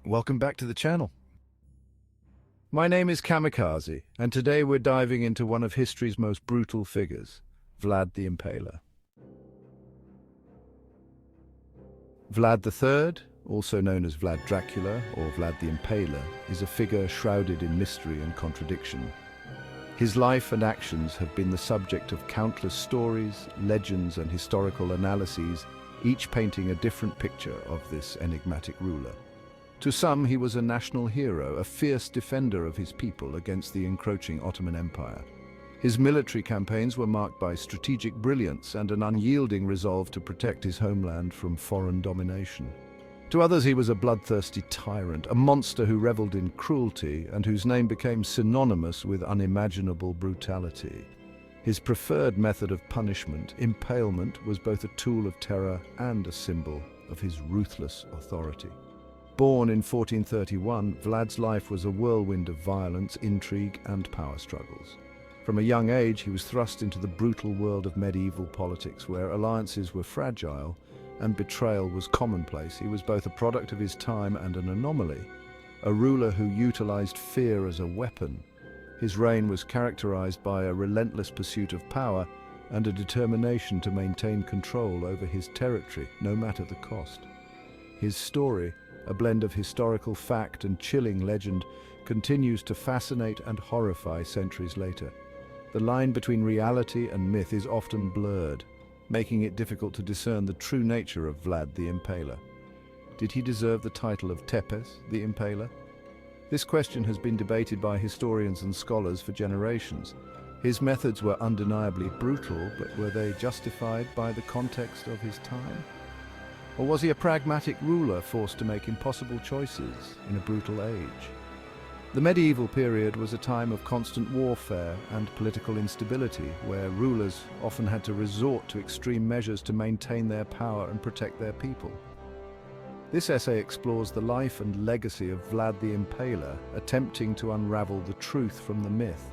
Welcome back to the channel. My name is Kamikaze, and today we're diving into one of history's most brutal figures, Vlad the Impaler. Vlad III, also known as Vlad Dracula or Vlad the Impaler, is a figure shrouded in mystery and contradiction. His life and actions have been the subject of countless stories, legends, and historical analyses, each painting a different picture of this enigmatic ruler. To some, he was a national hero, a fierce defender of his people against the encroaching Ottoman Empire. His military campaigns were marked by strategic brilliance and an unyielding resolve to protect his homeland from foreign domination. To others, he was a bloodthirsty tyrant, a monster who reveled in cruelty and whose name became synonymous with unimaginable brutality. His preferred method of punishment, impalement, was both a tool of terror and a symbol of his ruthless authority. Born in 1431, Vlad's life was a whirlwind of violence, intrigue, and power struggles. From a young age, he was thrust into the brutal world of medieval politics, where alliances were fragile and betrayal was commonplace. He was both a product of his time and an anomaly, a ruler who utilized fear as a weapon. His reign was characterized by a relentless pursuit of power and a determination to maintain control over his territory, no matter the cost. His story, a blend of historical fact and chilling legend, continues to fascinate and horrify centuries later. The line between reality and myth is often blurred, making it difficult to discern the true nature of Vlad the Impaler. Did he deserve the title of Tepes the Impaler? This question has been debated by historians and scholars for generations. His methods were undeniably brutal, but were they justified by the context of his time? Or was he a pragmatic ruler forced to make impossible choices in a brutal age? The medieval period was a time of constant warfare and political instability, where rulers often had to resort to extreme measures to maintain their power and protect their people. This essay explores the life and legacy of Vlad the Impaler, attempting to unravel the truth from the myth.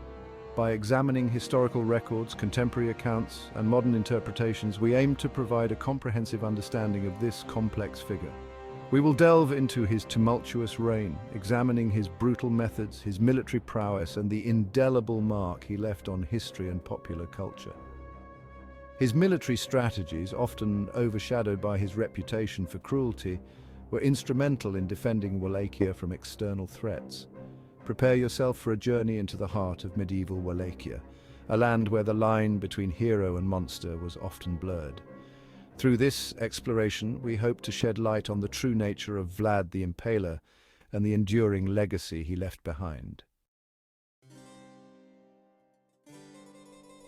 By examining historical records, contemporary accounts, and modern interpretations, we aim to provide a comprehensive understanding of this complex figure. We will delve into his tumultuous reign, examining his brutal methods, his military prowess, and the indelible mark he left on history and popular culture. His military strategies, often overshadowed by his reputation for cruelty, were instrumental in defending Wallachia from external threats. Prepare yourself for a journey into the heart of medieval Wallachia, a land where the line between hero and monster was often blurred. Through this exploration, we hope to shed light on the true nature of Vlad the Impaler and the enduring legacy he left behind.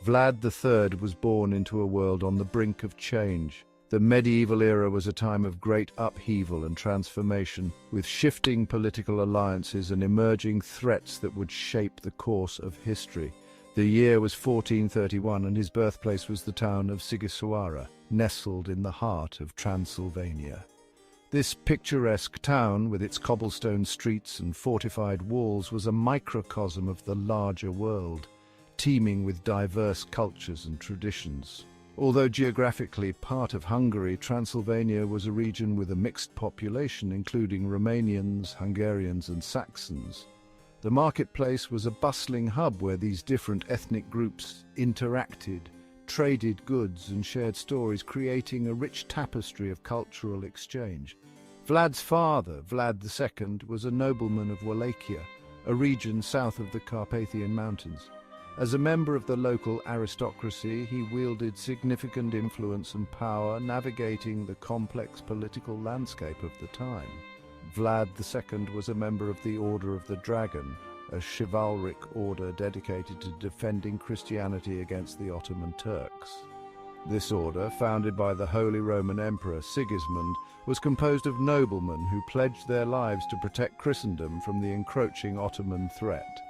Vlad III was born into a world on the brink of change. The medieval era was a time of great upheaval and transformation, with shifting political alliances and emerging threats that would shape the course of history. The year was 1431, and his birthplace was the town of Sighisoara, nestled in the heart of Transylvania. This picturesque town, with its cobblestone streets and fortified walls, was a microcosm of the larger world, teeming with diverse cultures and traditions. Although geographically part of Hungary, Transylvania was a region with a mixed population, including Romanians, Hungarians, and Saxons. The marketplace was a bustling hub where these different ethnic groups interacted, traded goods, and shared stories, creating a rich tapestry of cultural exchange. Vlad's father, Vlad II, was a nobleman of Wallachia, a region south of the Carpathian Mountains. As a member of the local aristocracy, he wielded significant influence and power, navigating the complex political landscape of the time. Vlad II was a member of the Order of the Dragon, a chivalric order dedicated to defending Christianity against the Ottoman Turks. This order, founded by the Holy Roman Emperor Sigismund, was composed of noblemen who pledged their lives to protect Christendom from the encroaching Ottoman threat.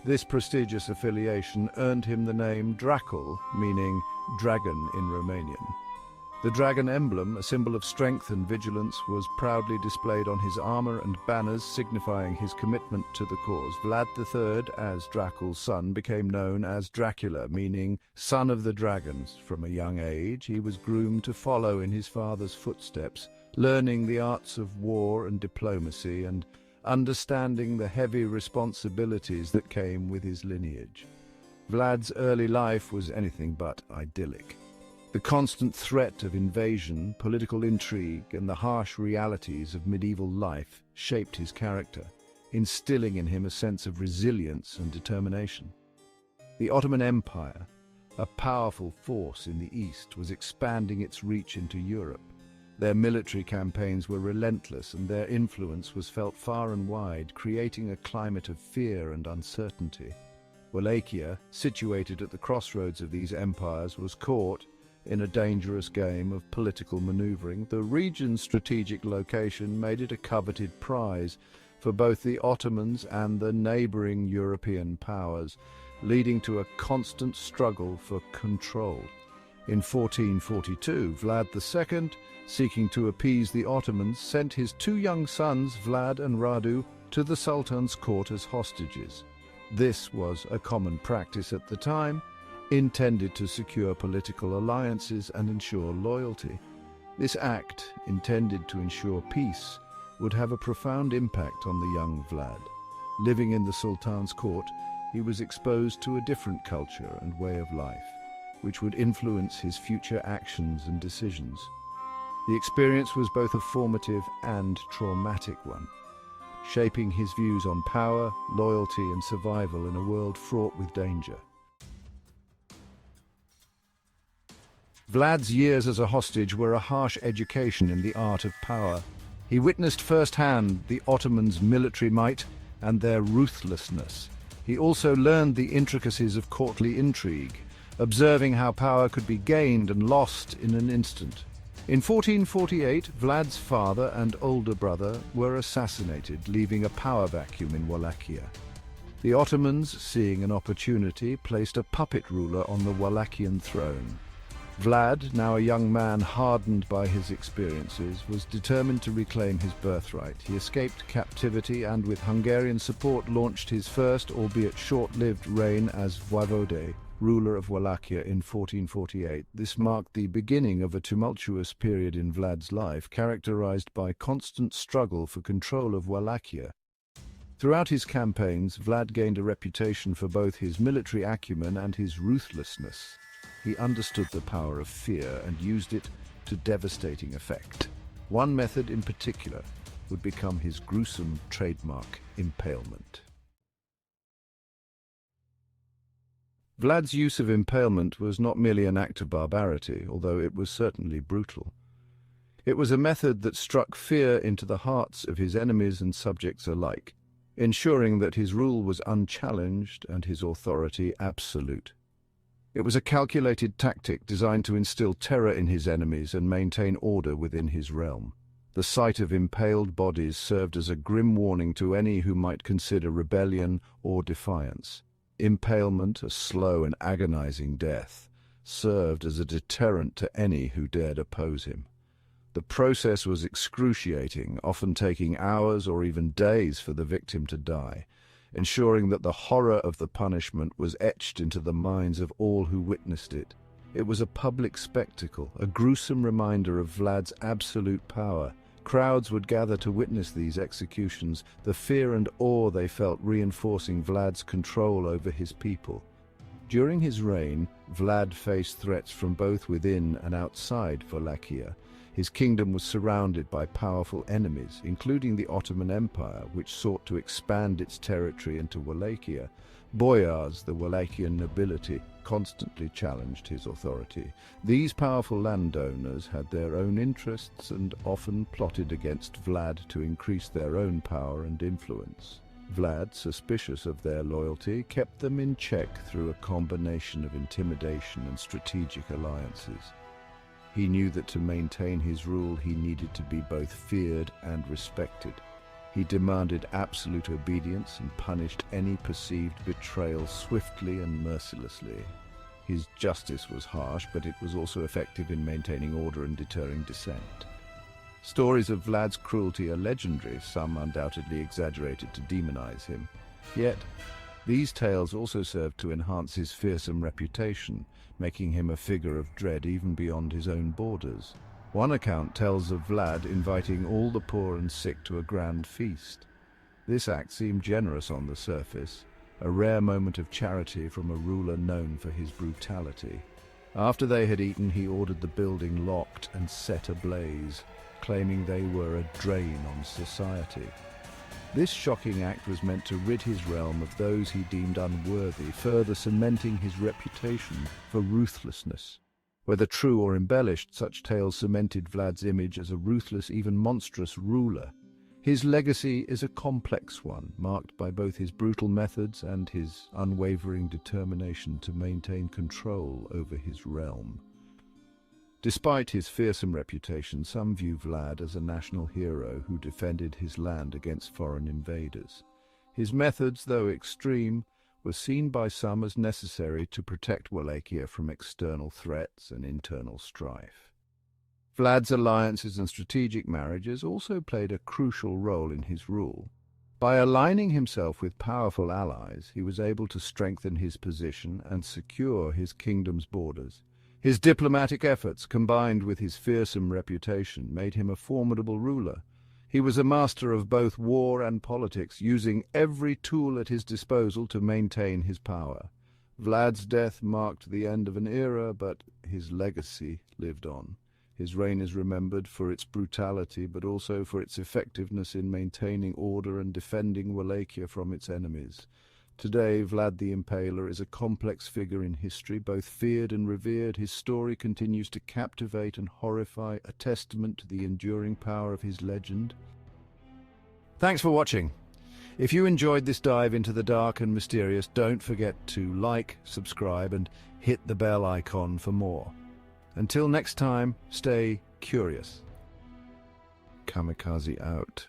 This prestigious affiliation earned him the name Dracul, meaning dragon in Romanian. The dragon emblem, a symbol of strength and vigilance, was proudly displayed on his armor and banners, signifying his commitment to the cause. Vlad III, as Dracul's son, became known as Dracula, meaning son of the dragons. From a young age, he was groomed to follow in his father's footsteps, learning the arts of war and diplomacy, and understanding the heavy responsibilities that came with his lineage. Vlad's early life was anything but idyllic. The constant threat of invasion, political intrigue, and the harsh realities of medieval life shaped his character, instilling in him a sense of resilience and determination. The Ottoman Empire, a powerful force in the East, was expanding its reach into Europe. Their military campaigns were relentless, and their influence was felt far and wide, creating a climate of fear and uncertainty. Wallachia, situated at the crossroads of these empires, was caught in a dangerous game of political maneuvering. The region's strategic location made it a coveted prize for both the Ottomans and the neighboring European powers, leading to a constant struggle for control. In 1442, Vlad II, seeking to appease the Ottomans, sent his two young sons, Vlad and Radu, to the Sultan's court as hostages. This was a common practice at the time, intended to secure political alliances and ensure loyalty. This act, intended to ensure peace, would have a profound impact on the young Vlad. Living in the Sultan's court, he was exposed to a different culture and way of life, which would influence his future actions and decisions. The experience was both a formative and traumatic one, shaping his views on power, loyalty, and survival in a world fraught with danger. Vlad's years as a hostage were a harsh education in the art of power. He witnessed firsthand the Ottomans' military might and their ruthlessness. He also learned the intricacies of courtly intrigue, observing how power could be gained and lost in an instant. In 1448, Vlad's father and older brother were assassinated, leaving a power vacuum in Wallachia. The Ottomans, seeing an opportunity, placed a puppet ruler on the Wallachian throne. Vlad, now a young man hardened by his experiences, was determined to reclaim his birthright. He escaped captivity and, with Hungarian support, launched his first, albeit short-lived, reign as voivode, ruler of Wallachia, in 1448. This marked the beginning of a tumultuous period in Vlad's life, characterized by constant struggle for control of Wallachia. Throughout his campaigns, Vlad gained a reputation for both his military acumen and his ruthlessness. He understood the power of fear and used it to devastating effect. One method in particular would become his gruesome trademark, impalement. Vlad's use of impalement was not merely an act of barbarity, although it was certainly brutal. It was a method that struck fear into the hearts of his enemies and subjects alike, ensuring that his rule was unchallenged and his authority absolute. It was a calculated tactic designed to instill terror in his enemies and maintain order within his realm. The sight of impaled bodies served as a grim warning to any who might consider rebellion or defiance. Impalement, a slow and agonizing death, served as a deterrent to any who dared oppose him. The process was excruciating, often taking hours or even days for the victim to die, ensuring that the horror of the punishment was etched into the minds of all who witnessed it. It was a public spectacle, a gruesome reminder of Vlad's absolute power. Crowds would gather to witness these executions, the fear and awe they felt reinforcing Vlad's control over his people. During his reign, Vlad faced threats from both within and outside Wallachia. His kingdom was surrounded by powerful enemies, including the Ottoman Empire, which sought to expand its territory into Wallachia. Boyars, the Wallachian nobility, constantly challenged his authority. These powerful landowners had their own interests and often plotted against Vlad to increase their own power and influence. Vlad, suspicious of their loyalty, kept them in check through a combination of intimidation and strategic alliances. He knew that to maintain his rule he needed to be both feared and respected. He demanded absolute obedience and punished any perceived betrayal swiftly and mercilessly. His justice was harsh, but it was also effective in maintaining order and deterring dissent. Stories of Vlad's cruelty are legendary, some undoubtedly exaggerated to demonize him. Yet, these tales also served to enhance his fearsome reputation, making him a figure of dread even beyond his own borders. One account tells of Vlad inviting all the poor and sick to a grand feast. This act seemed generous on the surface, a rare moment of charity from a ruler known for his brutality. After they had eaten, he ordered the building locked and set ablaze, claiming they were a drain on society. This shocking act was meant to rid his realm of those he deemed unworthy, further cementing his reputation for ruthlessness. Whether true or embellished, such tales cemented Vlad's image as a ruthless, even monstrous ruler. His legacy is a complex one, marked by both his brutal methods and his unwavering determination to maintain control over his realm. Despite his fearsome reputation, some view Vlad as a national hero who defended his land against foreign invaders. His methods, though extreme, were seen by some as necessary to protect Wallachia from external threats and internal strife. Vlad's alliances and strategic marriages also played a crucial role in his rule. By aligning himself with powerful allies, he was able to strengthen his position and secure his kingdom's borders. His diplomatic efforts, combined with his fearsome reputation, made him a formidable ruler. He was a master of both war and politics, using every tool at his disposal to maintain his power. Vlad's death marked the end of an era, but his legacy lived on. His reign is remembered for its brutality, but also for its effectiveness in maintaining order and defending Wallachia from its enemies. Today, Vlad the Impaler is a complex figure in history, both feared and revered. His story continues to captivate and horrify, a testament to the enduring power of his legend. Thanks for watching. If you enjoyed this dive into the dark and mysterious, don't forget to like, subscribe, and hit the bell icon for more. Until next time, stay curious. Kamikaze out.